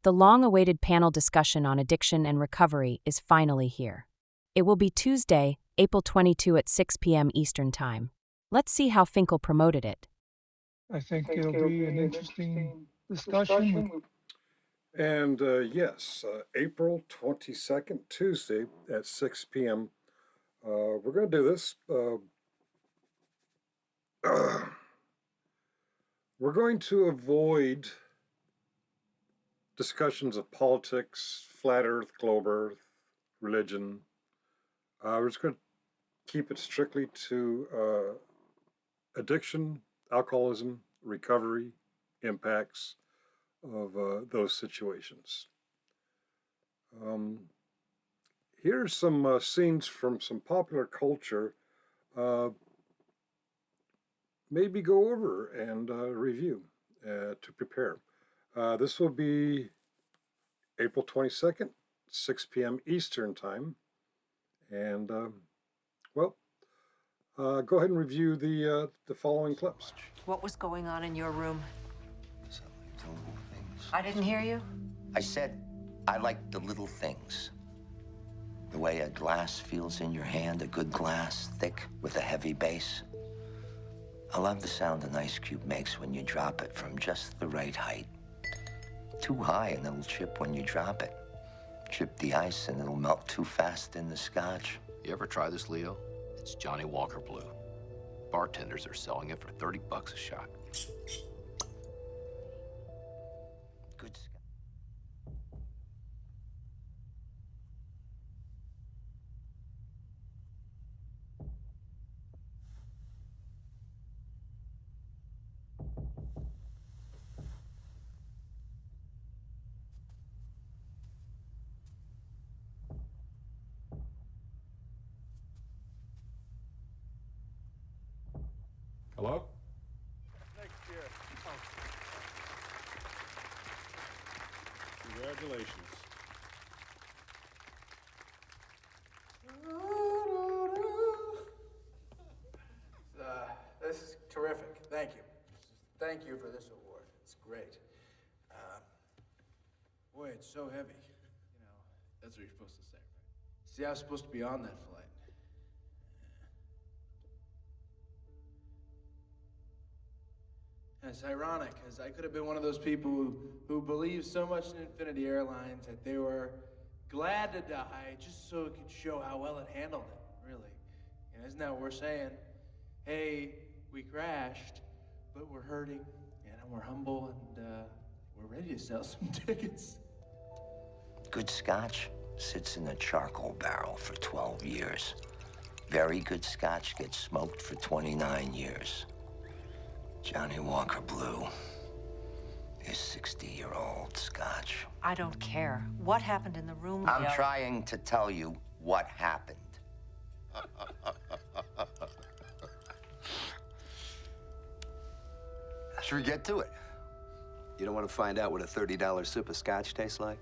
The long-awaited panel discussion on addiction and recovery is finally here. It will be Tuesday, April 22 at 6 p.m. Eastern Time. Let's see how Finkel promoted it. I think it'll be an interesting discussion. And yes, April 22nd, Tuesday at 6 p.m. We're going to do this. We're going to avoid discussions of politics, flat earth, globe earth, religion. We're just going to keep it strictly to addiction, alcoholism, recovery, impacts of those situations. Here's some scenes from some popular culture. Maybe go over and review to prepare. This will be April 22nd, 6 p.m. Eastern Time. And, go ahead and review the following clips. What was going on in your room? The little things. I didn't hear you. I said I like the little things. The way a glass feels in your hand, a good glass, thick with a heavy base. I love the sound an ice cube makes when you drop it from just the right height. Too high and it'll chip when you drop it. Chip the ice and it'll melt too fast in the scotch. You ever try this, Leo? It's Johnny Walker Blue. Bartenders are selling it for $30 a shot. Good scotch. Hello? Next year. Congratulations. This is terrific. Thank you. Thank you for this award. It's great. Boy, it's so heavy. You know, that's what you're supposed to say, right? See, I was supposed to be on that flight. And it's ironic, because I could have been one of those people who believed so much in Infinity Airlines that they were glad to die just so it could show how well it handled it, really. And isn't that what we're saying? Hey, we crashed, but we're hurting, and we're humble, and we're ready to sell some tickets. Good scotch sits in a charcoal barrel for 12 years. Very good scotch gets smoked for 29 years. Johnny Walker Blue is 60-year-old scotch. I don't care. What happened in the room? I'm Leo? trying to tell you what happened. Should we get to it? You don't want to find out what a $30 sip of scotch tastes like?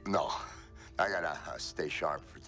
No, I gotta stay sharp for.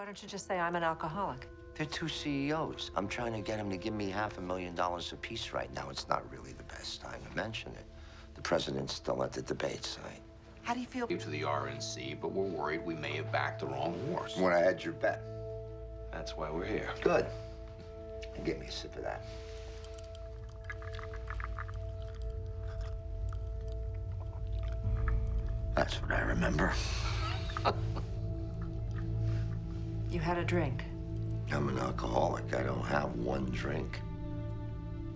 Why don't you just say I'm an alcoholic? They're two CEOs. I'm trying to get them to give me $500,000 apiece right now. It's not really the best time to mention it. The president's still at the debate site. How do you feel? To the RNC, but we're worried we may have backed the wrong horse. Want to hedge your bet? That's why we're here. Good. And give me a sip of that. That's what I remember. You had a drink. I'm an alcoholic. I don't have one drink.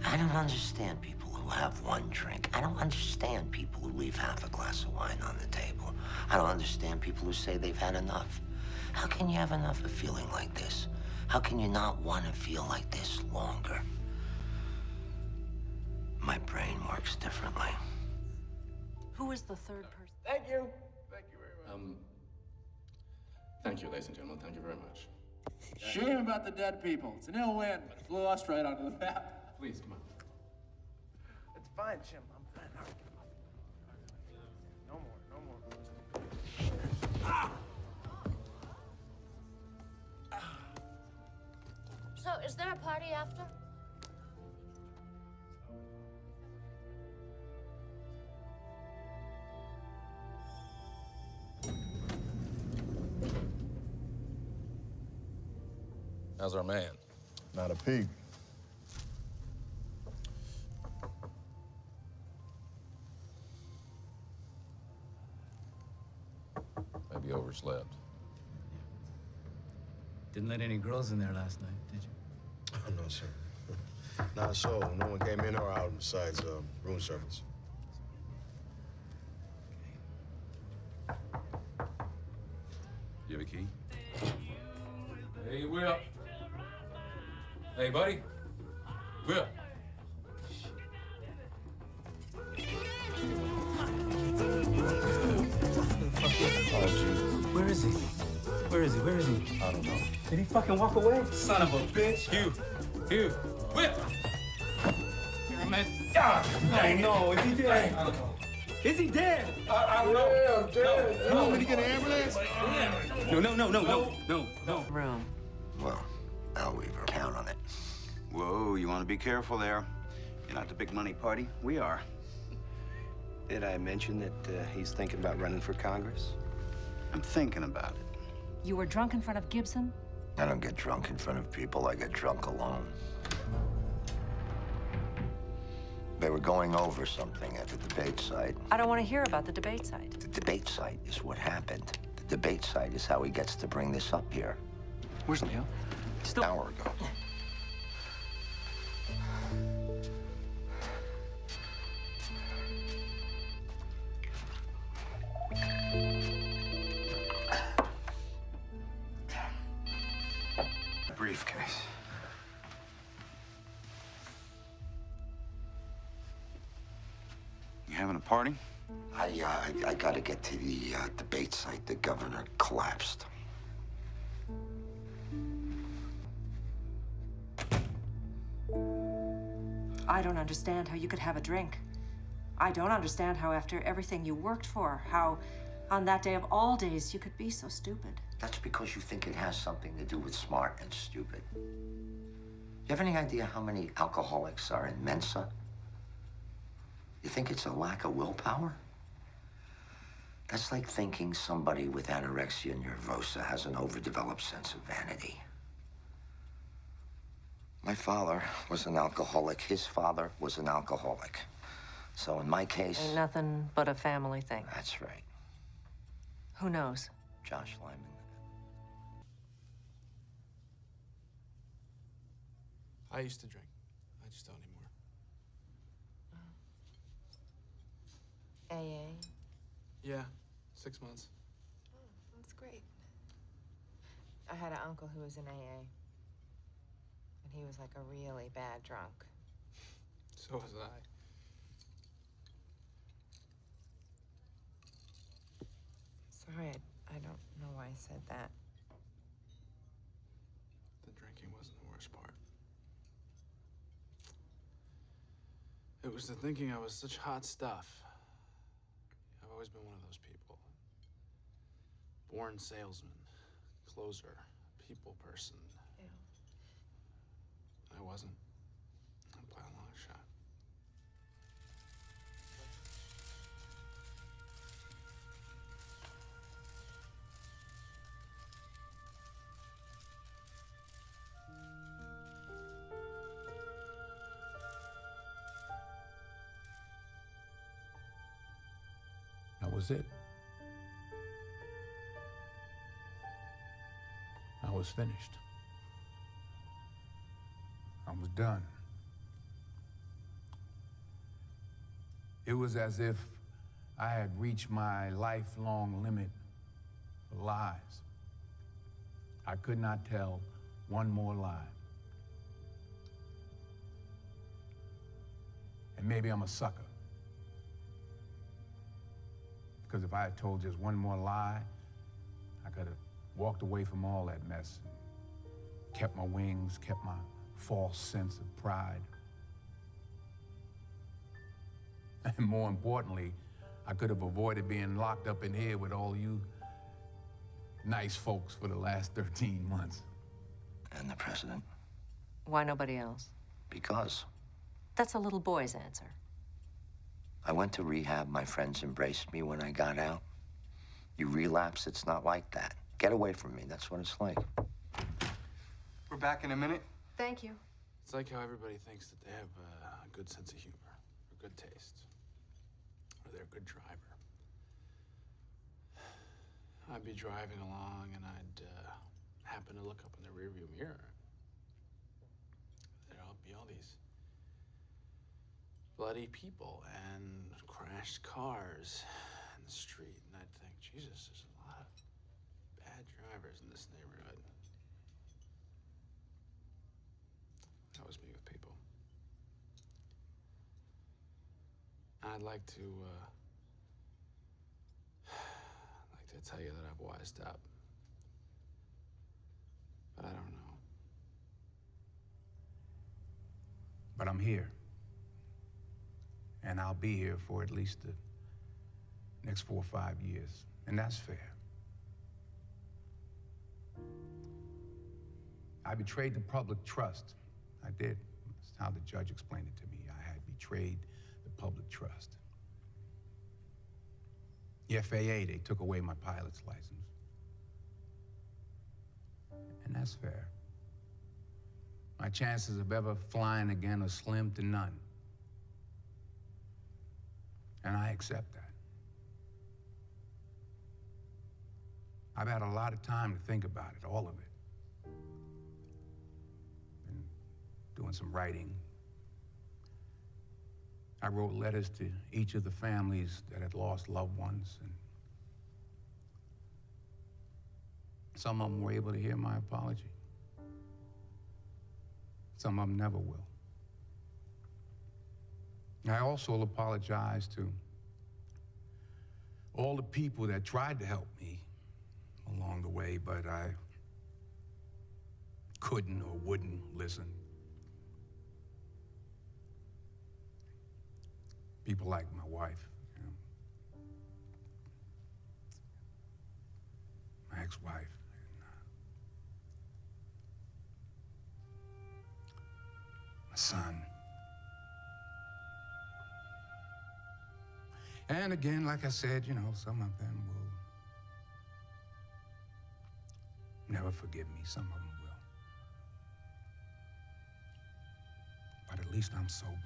I don't understand people who have one drink. I don't understand people who leave half a glass of wine on the table. I don't understand people who say they've had enough. How can you have enough of feeling like this? How can you not want to feel like this longer? My brain works differently. Who is the third person? Thank you. Thank you very much. Thank you, ladies and gentlemen. Thank you very much. Shame about the dead people. It's an ill wind, but it blew us right onto the map. Please, come on. It's fine, Jim. I'm fine. No more. So, is there a party after? How's our man? Not a peep. Maybe overslept. Didn't let any girls in there last night, did you? Oh, no, sir. Not a soul. No one came in or out besides room service. You have a key? Hey, Will. Hey, buddy. Will. Oh, Jesus. Where is he? Where is he? Where is he? I don't know. Did he fucking walk away? Son of a bitch. Hugh. Will. Here, man. Oh, no. Is he dead? I don't know. Is he dead? I don't know. Yeah, I'm dead. You want me to get an ambulance? No. Room. Well, Al Weaver, count on it. Whoa, you want to be careful there. You're not the big money party. We are. Did I mention that he's thinking about running for Congress? I'm thinking about it. You were drunk in front of Gibson? I don't get drunk in front of people. I get drunk alone. They were going over something at the debate site. I don't want to hear about the debate site. The debate site is what happened. The debate site is how he gets to bring this up here. Where's Neil? An hour ago. Briefcase. You having a party? I gotta get to the debate site. The governor collapsed. I don't understand how you could have a drink. I don't understand how after everything you worked for, how on that day of all days you could be so stupid. That's because you think it has something to do with smart and stupid. You have any idea how many alcoholics are in Mensa? You think it's a lack of willpower? That's like thinking somebody with anorexia nervosa has an overdeveloped sense of vanity. My father was an alcoholic. His father was an alcoholic. So in my case... Ain't nothing but a family thing. That's right. Who knows? Josh Lyman. I used to drink. I just don't anymore. AA. Yeah, 6 months. Oh, that's great. I had an uncle who was in AA. And he was like a really bad drunk. So was I. Sorry, I don't know why I said that. The drinking wasn't the worst part. It was the thinking I was such hot stuff. I've always been one of those people. Born salesman, closer, people person. Yeah. I wasn't. I'm playing a long shot. That was it. I was finished. I was done. It was as if I had reached my lifelong limit for lies. I could not tell one more lie. And maybe I'm a sucker. Because if I had told just one more lie, I could have walked away from all that mess and kept my wings, kept my false sense of pride. And more importantly, I could have avoided being locked up in here with all you nice folks for the last 13 months. And the president. Why nobody else? Because That's a little boy's answer. I went to rehab. My friends embraced me when I got out. You relapse, it's not like that. Get away from me. That's what it's like. We're back in a minute. Thank you. It's like how everybody thinks that they have a good sense of humor, or good taste, or they're a good driver. I'd be driving along and I'd happen to look up in the rearview mirror. There'll be all these bloody people and crashed cars in the street, and I'd think, Jesus, there's a lot of bad drivers in this neighborhood. That was me with people. I'd like to tell you that I've wised up, but I don't know. But I'm here. And I'll be here for at least the next 4 or 5 years. And that's fair. I betrayed the public trust. I did. That's how the judge explained it to me. I had betrayed the public trust. The FAA, they took away my pilot's license. And that's fair. My chances of ever flying again are slim to none. And I accept that. I've had a lot of time to think about it, all of it. Been doing some writing. I wrote letters to each of the families that had lost loved ones, and some of them were able to hear my apology. Some of them never will. I also apologize to all the people that tried to help me along the way, but I couldn't or wouldn't listen. People like my wife, you know, my ex-wife, and my son. And again, like I said, you know, some of them will never forgive me. Some of them will. But at least I'm sober.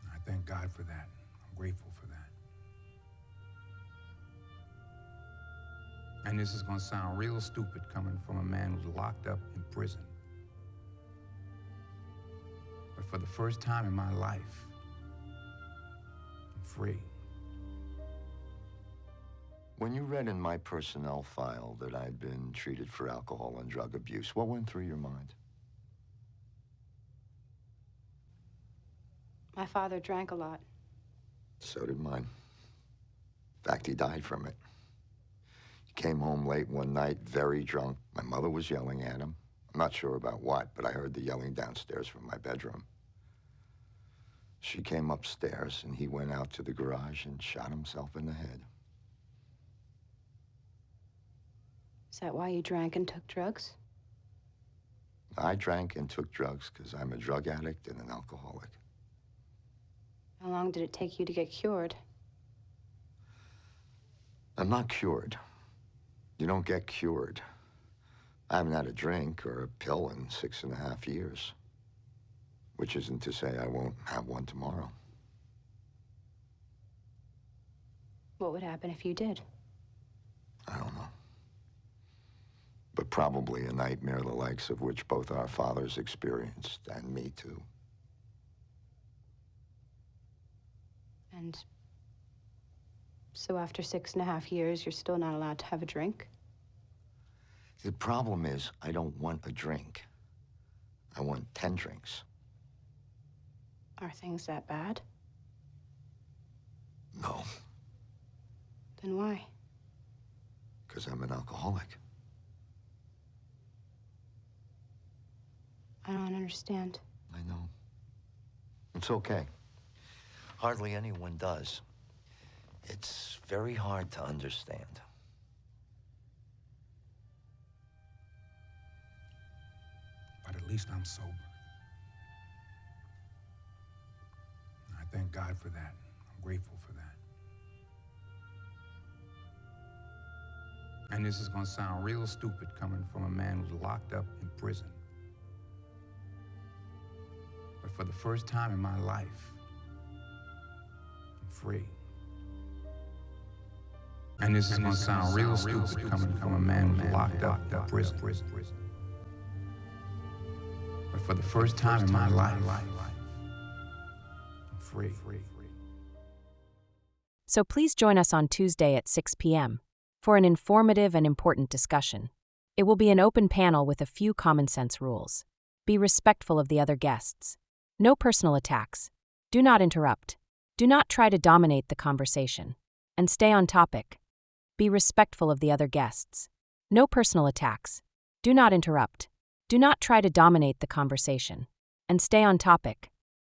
I thank God for that. I'm grateful for that. And this is gonna sound real stupid coming from a man who's locked up in prison. But for the first time in my life, I'm free. When you read in my personnel file that I'd been treated for alcohol and drug abuse, what went through your mind? My father drank a lot. So did mine. In fact, he died from it. He came home late one night, very drunk. My mother was yelling at him. I'm not sure about what, but I heard the yelling downstairs from my bedroom. She came upstairs, and he went out to the garage and shot himself in the head. Is that why you drank and took drugs? I drank and took drugs because I'm a drug addict and an alcoholic. How long did it take you to get cured? I'm not cured. You don't get cured. I haven't had a drink or a pill in 6.5 years. Which isn't to say I won't have one tomorrow. What would happen if you did? I don't know. But probably a nightmare the likes of which both our fathers experienced, and me too. And so after 6.5 years, you're still not allowed to have a drink? The problem is, I don't want a drink. I want 10 drinks. Are things that bad? No, Then why? because I'm an alcoholic. I don't understand. I know. It's okay. Hardly anyone does. It's very hard to understand. But at least I'm sober. I thank God for that. I'm grateful for that. And this is going to sound real stupid coming from a man who's locked up in prison. But for the first time in my life, I'm free. And this is going to sound real stupid coming from a man who's locked up in prison. But for the first time in my life, I'm free. So please join us on Tuesday at 6 p.m. for an informative and important discussion. It will be an open panel with a few common sense rules. Be respectful of the other guests. No personal attacks. Do not interrupt. Do not try to dominate the conversation. And stay on topic. Be respectful of the other guests. No personal attacks. Do not interrupt. Do not try to dominate the conversation. And stay on topic.